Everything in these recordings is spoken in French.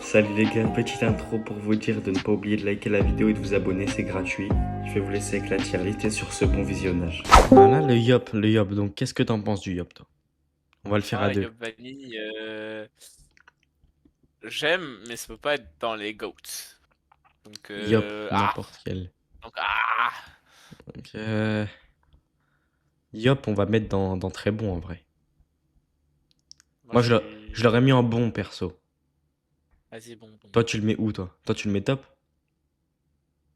Salut les gars, petite intro pour vous dire de ne pas oublier de liker la vidéo et de vous abonner, c'est gratuit. Je vais vous laisser avec la tier list et sur ce bon visionnage. Voilà le yop, donc qu'est-ce que t'en penses du yop toi? On va le faire à Ah, deux. Yop Vanille, j'aime, mais ça peut pas être dans les GOATs. Donc, Yop, n'importe quel. donc, ah, Donc, Yop, on va mettre dans très bon en vrai. moi Moi je je suis. l'aurais mis en bon perso. Vas-y, bon, bon, Toi bon. tu le mets où toi? Toi tu le mets top?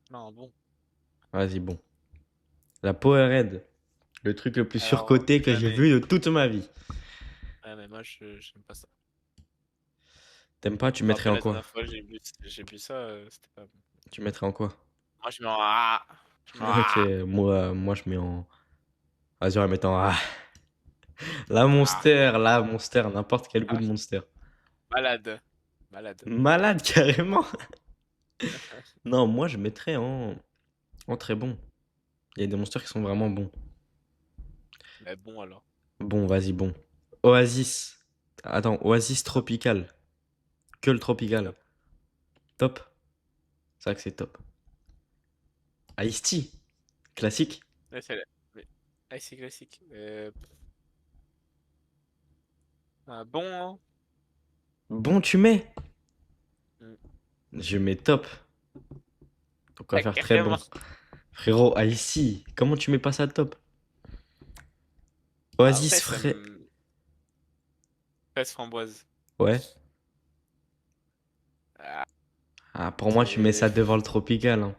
Non, bon. Vas-y bon. La Powerade, le truc le plus Alors, surcoté que j'ai jamais. vu de toute ma vie. Ouais, mais moi j'aime pas ça. T'aimes pas? Tu Je me mettrais rappelle en la quoi? dernière fois, j'ai bu ça, c'était pas bon. Tu mettrais en quoi? Moi je mets en ah, je mets en Ok, ah, moi je mets en. Vas-y, on va mettre en A. ah, La Monster, n'importe quel goût ah. de Monster. Malade, malade. Malade, carrément. Non, moi, je mettrais en très bon. Il y a des Monsters qui sont vraiment bons. Mais bon alors. Bon, vas-y, bon. Oasis. Attends, Oasis Top, Tropical. Que le Tropical. top. Top. C'est vrai que c'est top. Ice Tea. Classique. Ouais, mais- ah, c'est classique. Bon, hein. Bon, tu mets. Mm. Je mets top. Donc, on va Ah, faire très bon. carrément. Frérot, Ice Tea. Comment tu mets pas ça top? Après, Oasis ça frais. me. Fraise framboise. Ouais. Ah, Ah, pour moi, tu mets c'est. ça devant le Tropical, hein.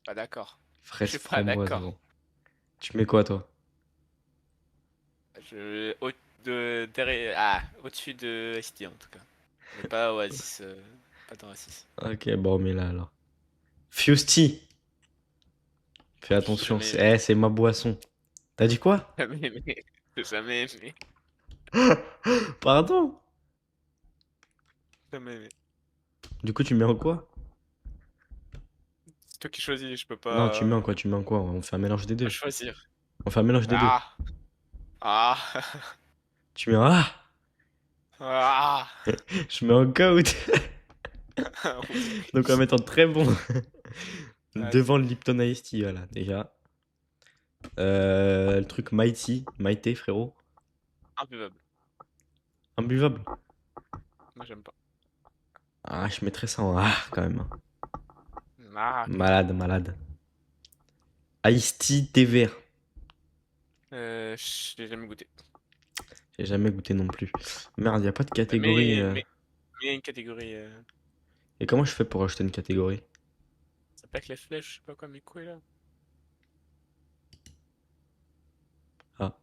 Pas d'accord. Je Fraise suis pas framboise, d'accord. gros. Tu mets quoi, toi? Au, derrière, au-dessus de ST en tout cas. Mais pas Oasis. Pas dans Oasis. Ok, bon, mais là, alors. Fusty. Fais J'ai attention, jamais aimé. c'est ma boisson. T'as dit quoi? Jamais aimé. J'ai jamais aimé. Pardon? Jamais aimé. Du coup, tu mets en quoi? C'est toi qui choisis, je peux Non, tu mets en pas, quoi? Tu mets en quoi? On fait un mélange des pas deux. choisir. On fait un mélange des deux. Ah! Ah! Tu mets en A. Ah! Je mets en goat. Oui. Donc, on va mettre en très bon. Devant Vas-y. le Lipton Ice Tea, voilà, déjà. Le truc Mighty. Mighty, frérot. Imbuvable. Imbuvable. Moi j'aime pas. Ah, je mettrais ça en A, quand même, hein. Ah, quand même. Malade, malade. Ice Tea, thé vert. Je l'ai jamais goûté. J'ai jamais goûté non plus. Merde, y a pas de catégorie. Mais, mais, mais il y a une catégorie. Et comment je fais pour acheter une catégorie? Ça plaque les flèches, je sais pas quoi, mais quoi là? Ah,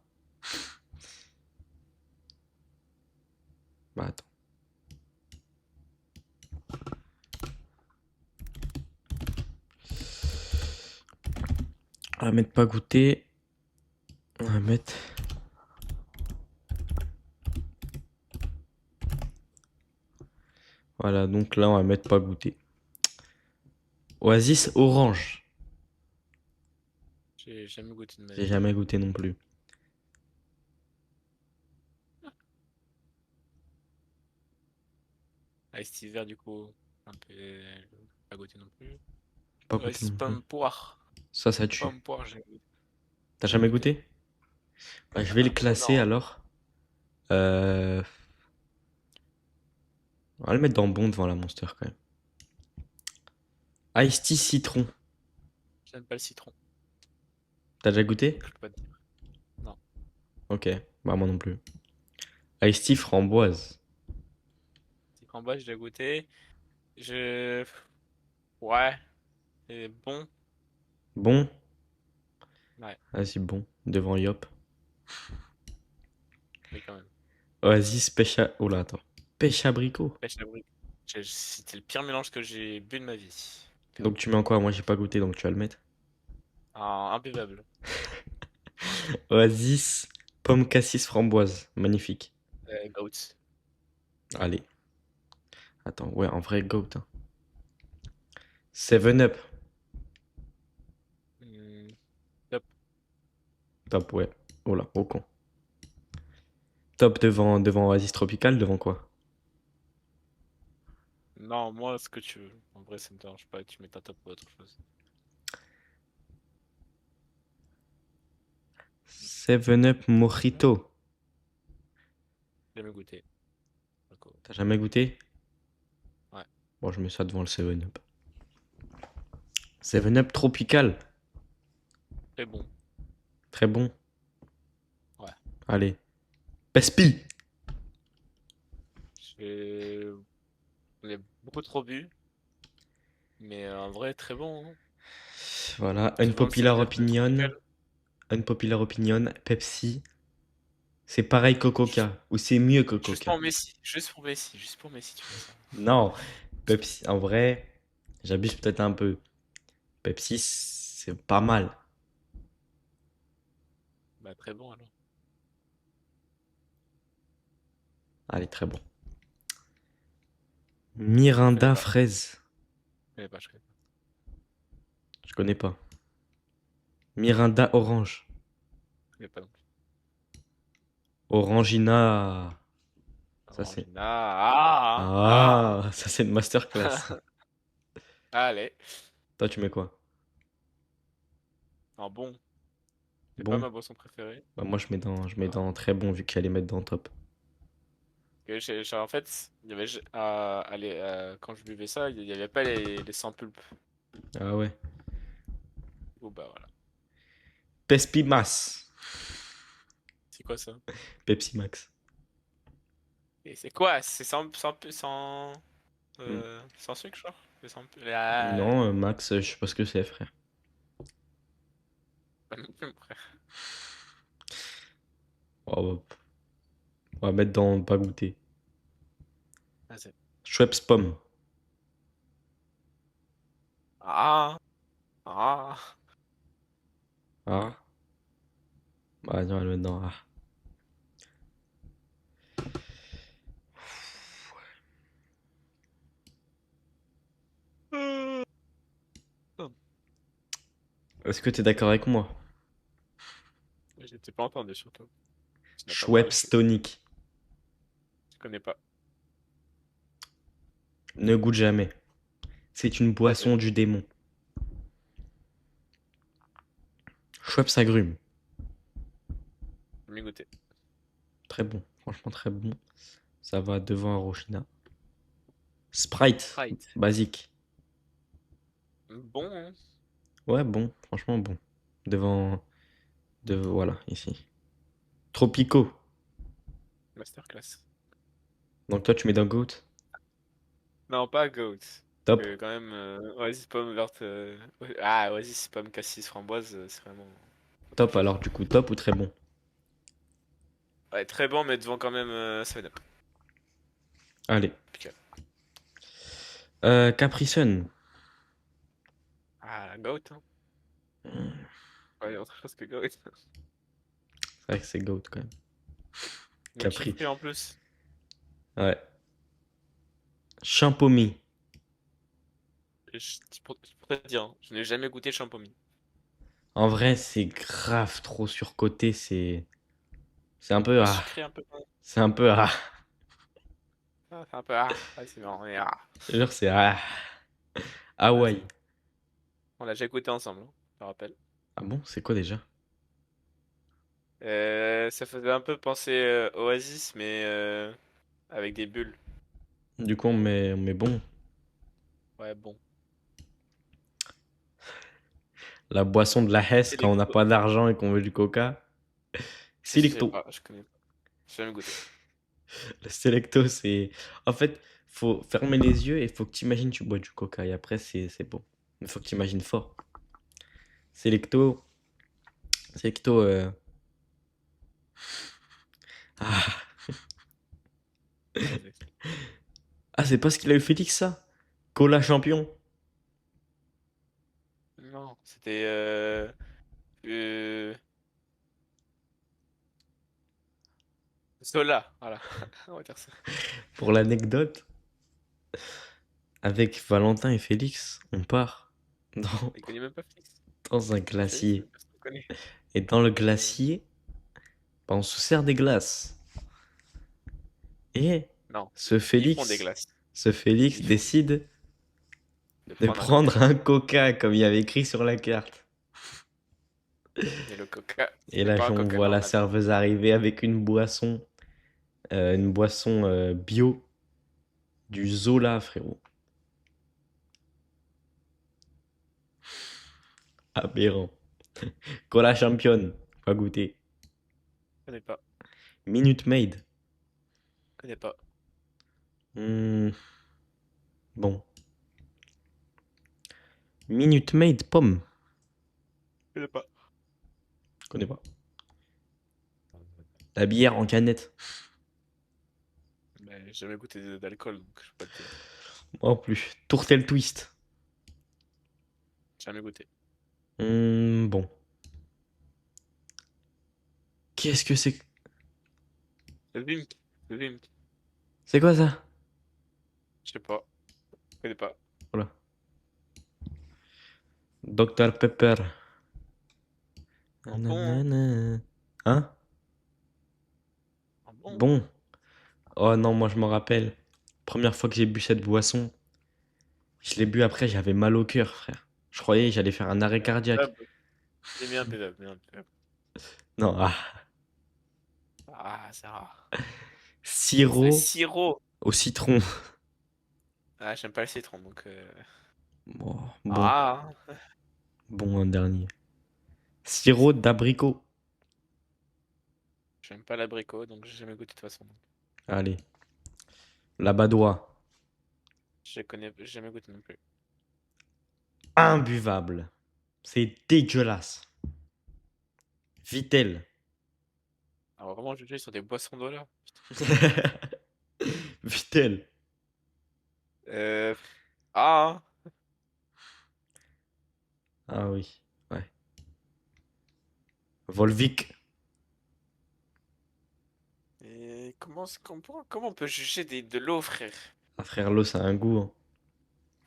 bah attends. On va mettre pas goûter. On va mettre. Voilà, donc là, on va mettre pas goûter. Oasis orange. J'ai jamais goûté de ma J'ai vie. jamais goûté non plus. Ice tea vert, du coup, un peu. Pas goûté non plus. Pas Ouais, goûté c'est non plus. pomme poire. Ça tue. Pomme poire, j'ai goûté. T'as Jamais jamais goûté. goûté? Bah, je vais le classer Non. alors. Euh... On va le mettre dans bon devant la Monster quand même. Ice tea citron. J'aime pas le citron. T'as déjà goûté? Donc je peux pas te dire. Non. Ok, bah moi non plus. Ice tea framboise. Petit framboise, j'ai déjà goûté. Je. Ouais, c'est bon. Bon? Ouais, Vas-y, bon. Devant Yop. mais quand même. Oasis pêche à... Oh là, attends. Pêche abricot. Pêche la brique. C'était le pire mélange que j'ai bu de ma vie. Donc Clairement. tu mets en quoi? Moi j'ai pas goûté donc tu vas le mettre. Imbuvable. Oasis, pomme cassis framboise. Magnifique. Goat. Allez. Attends, ouais, en vrai goat, hein. 7 Up. Hmm, top. Top, ouais. Oh là, au con. Top devant Oasis Tropical, devant quoi? Non, moi, ce que tu veux. En vrai, ça me dérange pas que tu mettes un top ou autre chose. 7-Up Mojito. J'ai jamais goûté. D'accord. T'as jamais goûté? Ouais. Bon, je mets ça devant le 7-Up. 7-Up Tropical. Très bon. Très bon. Ouais. Allez. Pespi. J'ai... On est beaucoup trop bu. Mais en vrai, très bon. Hein. Voilà. Devant le Unpopular 7-Up opinion. tropical. Unpopular opinion. Pepsi. C'est pareil que Juste, Coca. Ou c'est mieux que juste Coca. pour Messi. Juste pour Messi. Juste pour Messi, tu fais ça. Non. Pepsi, en vrai, j'abuse peut-être un peu. Pepsi, c'est pas mal. Bah, très bon alors. Allez, très bon. Je connais Mirinda pas. fraise. Je connais pas, je connais Je connais pas. Mirinda orange. je connais pas non plus. Orangina. Ça c'est. Orangina. Ah! Ah! Ah, ça c'est une masterclass. Allez. Toi, tu mets quoi? En bon. C'est pas Bon. ma boisson préférée. Bah, moi, je mets Ah. dans très bon vu qu'il allait mettre dans top. En fait, il y avait, quand je buvais ça, il n'y avait pas les sans pulpe. Ah ouais. Oh bah voilà. Pespi Mas. C'est quoi ça? Pepsi Max. Et c'est quoi? C'est Hmm. sans sucre, je crois? Non, Max, je sais pas ce que c'est, frère. Pas non plus, mon frère. Oh, on va mettre dans pas goûter. Ah, Schweppes pomme. ah, ah. Ah. Bah, non, on va le mettre dans ah. Euh, Est-ce que t'es d'accord avec moi? J'étais pas entendu surtout. Tu n'as pas parlé. Schweppes tonic. Je connais pas. Ne goûte jamais. C'est une Vas-y, boisson du démon. Schweppes agrumes. je vais goûter. Très bon. Franchement, très bon. Ça va devant Arochina. Sprite. Sprite. Basique. Bon, hein. Ouais, bon. Franchement, bon. Devant. Voilà, ici. Tropico. Masterclass. Donc toi, tu mets dans Goat. Non, pas Goat. Top. Quand même, Oasis pomme verte. Ah, Oasis pomme cassis framboise, c'est vraiment autre Top chose. alors, du coup, top ou très bon? Ouais, très bon, mais devant quand même 7-Up. Allez. Pical. Capri Sun. Ah, Goat, hein. Ouais, autre chose que Goat. C'est vrai que c'est Goat quand même. Capri. Multifruit en plus. Ouais. Champomy. Je pourrais te dire, hein, je n'ai jamais goûté le champomy. En vrai, c'est grave trop surcoté. C'est un peu Trop ah. sucré un peu. C'est un peu ah. Ah, c'est un peu ah. Ouais, c'est marrant. Mais, ah. Je te jure, c'est ah. Vas-y. Hawaï. On l'a déjà goûté ensemble, hein, je me rappelle. Ah bon, c'est quoi déjà? Ça faisait un peu penser Oasis, mais avec des bulles. Du coup, on met bon. Ouais, bon. La boisson de la Hesse quand on n'a Selecto. pas d'argent et qu'on veut du coca. Je sais Selecto. pas, je connais pas. J'ai jamais goûté. Le Selecto, c'est. En fait, faut fermer les yeux et faut que tu imagines tu bois du coca. Et après, c'est bon. Il faut que tu imagines fort. Selecto. Selecto. Ah, Vas-y. ah c'est pas ce qu'il a eu Félix, ça? Cola champion. Non, c'était euh, Zola, voilà. On va dire ça. Pour l'anecdote, avec Valentin et Félix, on part dans, Il connaît même pas Félix. dans un Félix, glacier. même pas si tu le connais. Et dans le glacier, bah, on se sert des glaces. Et Non, ce ils font des Félix, glaces. ce Félix Ils font décide de de prendre un prendre coca. un coca comme il y avait écrit sur la carte. Et le coca, Et c'est là, pas un on coca voit la normal. serveuse arriver avec une boisson bio, du Zola, frérot. Aberrant. Cola championne, pas goûter. Je connais pas. Minute Maid. Je connais pas. Hmm, bon. Minute Maid pomme. Je connais pas. Je connais pas. La bière en canette. Mais j'ai jamais goûté d'alcool, donc je peux pas te dire. Moi en plus. Tourtel Twist. Jamais goûté. Bon. Qu'est-ce que c'est? Le Vimk. Le Vimk. C'est quoi ça? Je sais pas. Je connais pas. Voilà. Dr Pepper. Un bon. Nanana. Hein? Un bon. Bon. Oh non, moi je m'en rappelle. Première fois que j'ai bu cette boisson, je l'ai bu après, j'avais mal au cœur, frère. Je croyais que j'allais faire un arrêt cardiaque. Bub. C'est bien, bub. Bien, bub. Non, ah. Ah, c'est rare. C'est Sirop sirop. au citron. Ah, j'aime pas le citron, donc. Oh, bon, Ah, bon un dernier. Sirop d'abricot. j'aime pas l'abricot, donc j'ai jamais goûté de toute façon. Allez. Labadois. J'ai jamais goûté non plus. Imbuvable. C'est dégueulasse. Vitel. Alors vraiment, je suis sur des boissons d'eau là. Vitel. Euh... Ah, Ah oui, ouais. Volvic. et comment on peut juger de l'eau, frère? Ah frère, l'eau, ça a un goût, hein.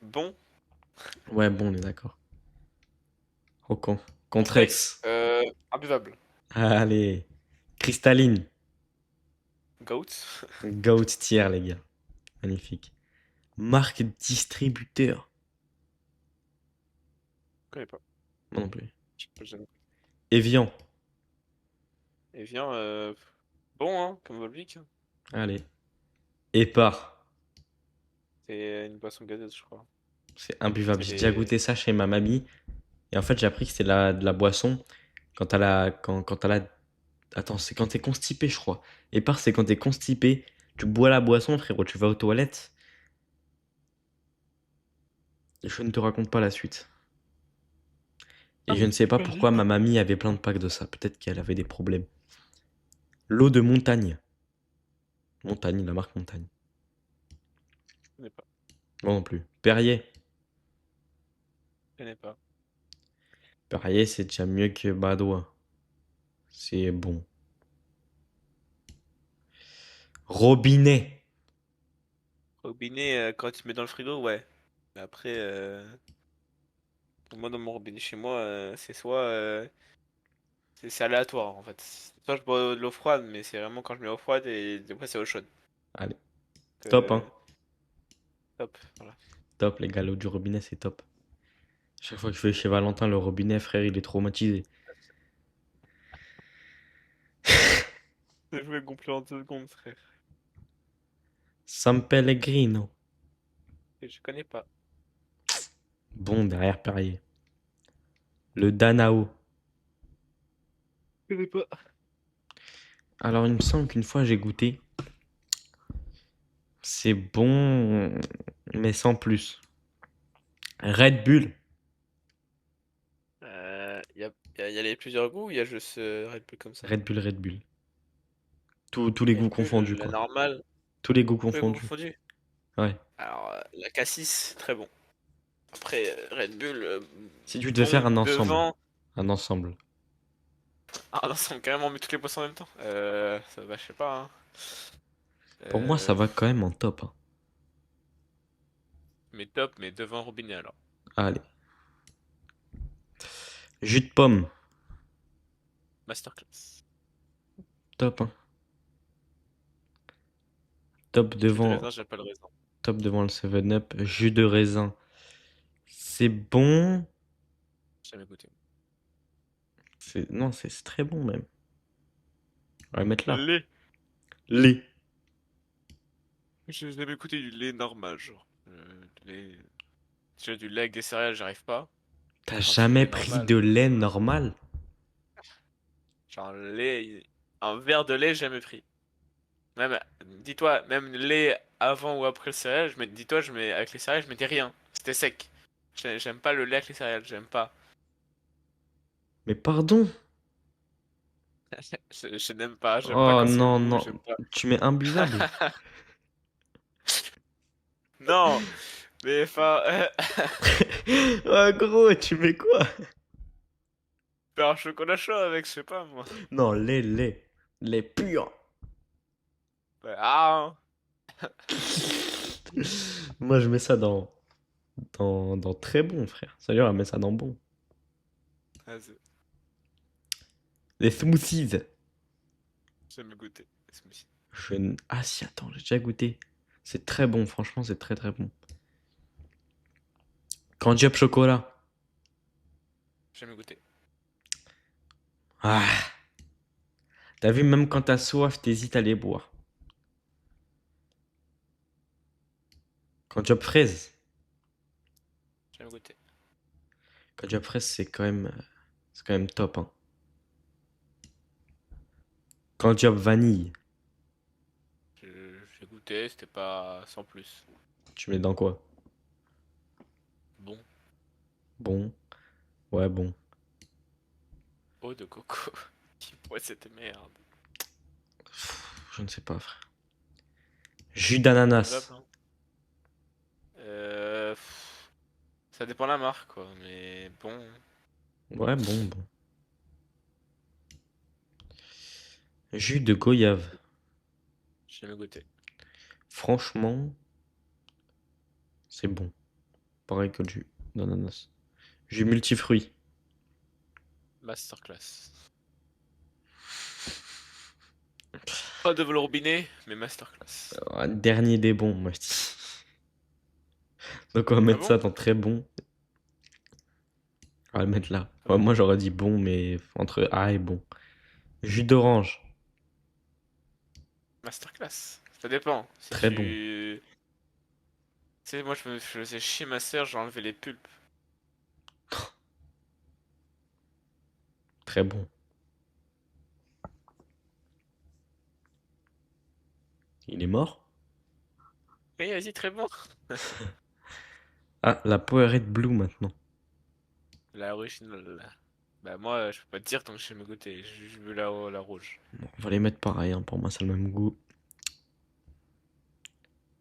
Bon, Ouais, bon, on est d'accord. Au con. Contrex, Contrex. imbuvable. Allez. Cristalline. Goat, Goat tier, les gars. Magnifique. Marque distributeur. je connais pas. Moi non plus. Je sais pas, jamais. Evian. Et viens, bon, hein, comme Volvic. Allez. Épar. C'est une boisson gazeuse, je crois. C'est imbuvable. C'est J'ai déjà les. goûté ça chez ma mamie. Et en fait, j'ai appris que c'était de la boisson quand elle a. Quand elle a. Attends, c'est quand t'es constipé, je crois. Épar, c'est quand t'es constipé. Tu bois la boisson, frérot. Tu vas aux toilettes. Je ne te raconte pas la suite. Et Ah, je ne sais pas j'imagine. pourquoi ma mamie avait plein de packs de ça. Peut-être qu'elle avait des problèmes. L'eau de montagne. Montagne, la marque Montagne. Je connais pas. Moi non plus. Perrier. Je connais pas. Perrier, c'est déjà mieux que Badois. C'est bon. Robinet. Robinet, quand tu mets dans le frigo, ouais. Mais après, moi, dans mon robinet chez moi, c'est soit. C'est aléatoire en fait. Soit je bois de l'eau froide, mais c'est vraiment quand je mets l'eau froide et des fois c'est eau chaude. Allez. Top, hein. Euh, Top, voilà. Top, les gars. L'eau du robinet, c'est top. Chaque fois que je vais chez Valentin, le robinet, frère, il est traumatisé. Je vais gonfler en 2 secondes, frère. San Pellegrino. Et je connais pas. Bon, derrière Perrier. Le Danao. Je connais pas. Alors, il me semble qu'une fois, j'ai goûté. C'est bon, mais sans plus. Red Bull. Y a les plusieurs goûts ou il y a juste Red Bull comme ça? Red Bull, Red Bull. Tous les goûts Red confondus, Bull, la quoi. normale, Tous les goûts tous les goûts confondus. confondus. Ouais. Alors, la Cassis, très bon. Après, Red Bull, Si tu devais faire bon, un ensemble. devant. Un ensemble. Ah non, ça me carrément met toutes les boissons en même temps. Ça va, je sais pas, hein. Pour moi, ça Euh, va quand même en top, hein. mais top, mais devant robinet alors. Allez. Jus de pomme. Masterclass. Top, hein. Top Jus de devant, raisin, j'aime pas le raisin. top devant le 7-Up. Jus de raisin. C'est bon. J'ai jamais goûté. Non, c'est très bon même. On va le mettre là. Lait. Lait. J'ai jamais goûté du lait normal, genre. Lait... Déjà, du lait avec des céréales, j'arrive pas. T'as Quand c'est du jamais lait pris normal, de lait normal? genre lait... Un verre de lait, j'ai jamais pris. Même, dis-toi, même le lait avant ou après le céréal, dis-toi, avec les céréales, je mettais rien. C'était sec. J'aime pas le lait avec les céréales, j'aime pas. Mais pardon. Je n'aime pas, j'aime pas Oh quand c'est non, mou, non. j'aime pas. Tu mets imbuvable. Non, mais enfin, Oh gros, tu mets quoi? faire un chocolat chaud avec, je sais pas moi. Non, lait. Lait pur. Ouais, ah, Moi, je mets ça dans très bon, frère. Sérieux, on met ça dans bon. hein. Vas-y, Les smoothies. j'aime goûter. Les smoothies. Ah si, attends, j'ai déjà goûté. C'est très bon, franchement, c'est très très bon. Candy Up chocolat. J'aime goûter. Ah, t'as vu, même quand t'as soif, t'hésites à les boire. Candy Up fraise. J'aime goûter. Candy Up fraise, c'est quand même top, hein. Candy Up vanille. J'ai goûté, c'était pas sans plus. Tu mets dans quoi? Bon, Bon. Ouais, bon. eau de coco. Qui pourrait cette merde? Je ne sais pas, frère. Jus Buvable, d'ananas. hein. Ça dépend de la marque, quoi, mais bon, Ouais, bon. Jus de goyave. j'ai jamais goûté. Franchement, c'est bon. Pareil que le jus d'ananas. Jus multifruits. Masterclass. Pas de le robinet, mais masterclass. Dernier des bons, moi je dis. Donc on va Ah mettre bon? ça dans très bon. On va le mettre là. Ah Ouais, bon? moi j'aurais dit bon, mais entre A et bon. Jus d'orange. Masterclass. Ça dépend. Si Très bon. tu... Tu sais, moi je me faisais chier ma sœur, j'ai enlevé les pulpes. Très bon. Il est mort? Oui, vas-y, très bon. Ah, la Powerade Blue maintenant. La originale. Bah moi, je peux pas te dire tant que je me goûter. J'ai juste vu la rouge. Bon, on va les mettre pareil, hein. Pour moi c'est le même goût.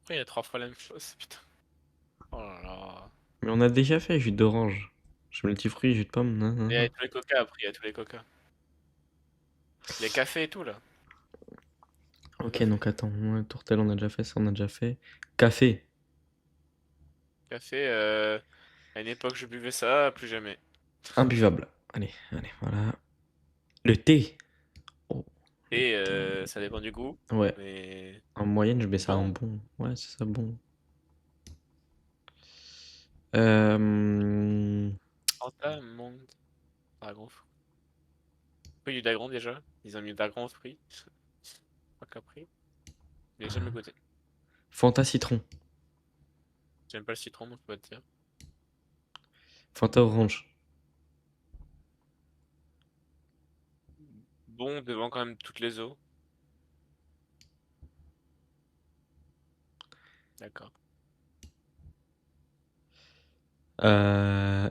Après, il y a 3 fois la même chose, putain. Oh là là. Mais on a déjà fait jus d'orange. Jus multifruits, jus de pomme. Nan, nan, Il y a nan. tous les coca après, il y a tous les coca. Les cafés et tout là. On a Ok, fait. donc attends. Ouais, tourtelle, on a déjà fait ça, on a déjà fait. Café. Café, à une époque je buvais ça, plus jamais. Imbuvable. Allez, voilà. Le thé. Oh, le Et thé. ça dépend du goût, Ouais. mais En moyenne, je mets ça en bon. bon. Ouais, c'est ça, bon. Euh... Fanta, Monde, Dragon fruit. Fruit du dragon déjà. Ils ont mis dragon au fruit. Pas compris. Mais j'ai jamais goûté. Fanta citron. J'aime pas le citron, donc je peux pas te dire. Fanta orange. Bon, devant quand même toutes les eaux. D'accord. Euh...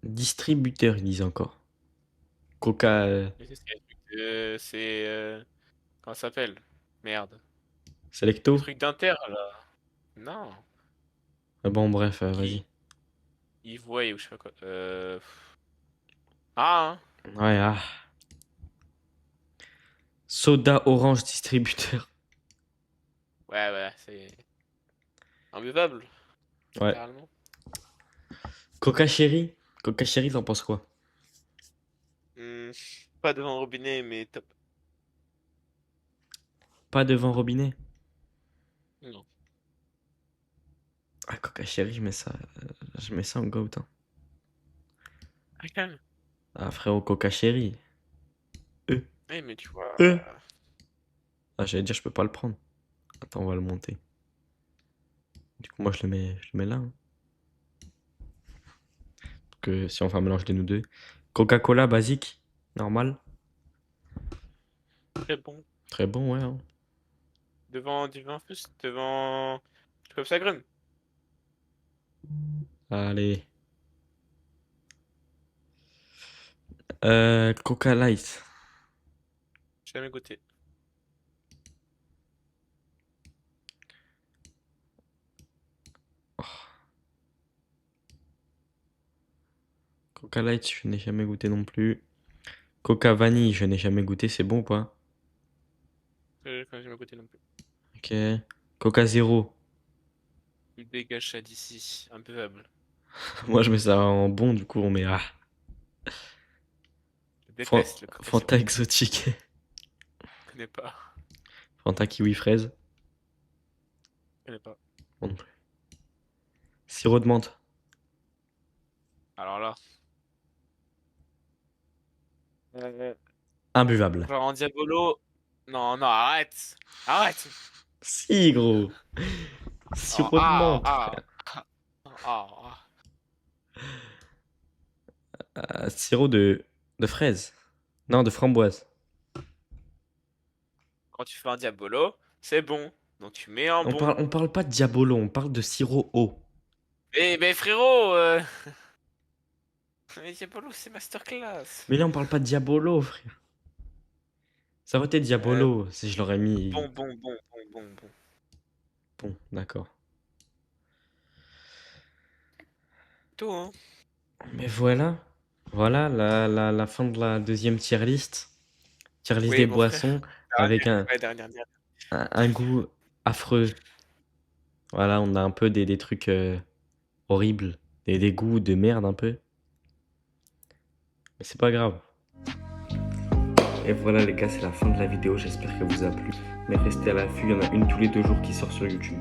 Distributeur, ils disent encore. Coca Mais comment ça s'appelle? Merde. Le Selecto. truc d'Inter là. Non. Ah bon, bref, vas-y. Qui Evoy ou je sais pas quoi. Ah, hein. Ouais, ah. Soda orange distributeur. Ouais, ouais, c'est imbuvable, Ouais. littéralement. Coca chéri. Coca chéri, t'en penses quoi? Hmm, pas devant le robinet, mais top. Pas devant robinet. Coca Chéri, je mets ça en goat, hein. Ah, calme. Ah, frérot, Coca Chéri. Oui, mais tu vois. Euh. Ah, j'allais dire, je peux pas le prendre. Attends, on va le monter. Du coup, moi, je le mets là, hein. Parce que si on fait un mélange de nous deux. Coca-Cola basique, normal. Très bon. Très bon, ouais, hein. Devant plus, devant. Comme ça, Grum. Allez. Coca Light. J'ai jamais goûté. Coca Light, je n'ai jamais goûté non plus. Coca Vanille, je n'ai jamais goûté, c'est bon ou pas? J'ai jamais goûté non plus. Ok. Coca Zéro. Tu dégages ça d'ici. Imbuvable. Moi, je mets ça en bon, du coup, on met ah. Je déteste le Coca Zéro. Fanta exotique. Je connais pas. Fanta kiwi fraise. Je connais pas. Bon non plus. Sirop de menthe. Alors là. Euh, Imbuvable. genre en Diabolo. Non, non, arrête. Arrête. Si, gros. Oh, Sirop de menthe, ah, frère. ah. Sirop de fraise. Non, de framboise. Quand tu fais un Diabolo, c'est bon. Donc tu mets un bon. On parle pas de Diabolo, on parle de sirop haut. Mais frérot, mais Diabolo, c'est masterclass. Mais là, on parle pas de Diabolo, frère. Ça aurait été Euh, Diabolo si je l'aurais mis. bon. Bon, d'accord. Tout, hein. Mais voilà. Voilà la fin de la deuxième tier list. Tier list Oui, des mon frère. boissons avec Ouais, dernière. un goût affreux. Voilà, on a un peu des trucs horribles. Des goûts de merde un peu. Mais c'est pas grave. Et voilà les gars, c'est la fin de la vidéo. J'espère qu'elle vous a plu. Mais restez à l'affût, il y en a une tous les 2 jours qui sort sur YouTube.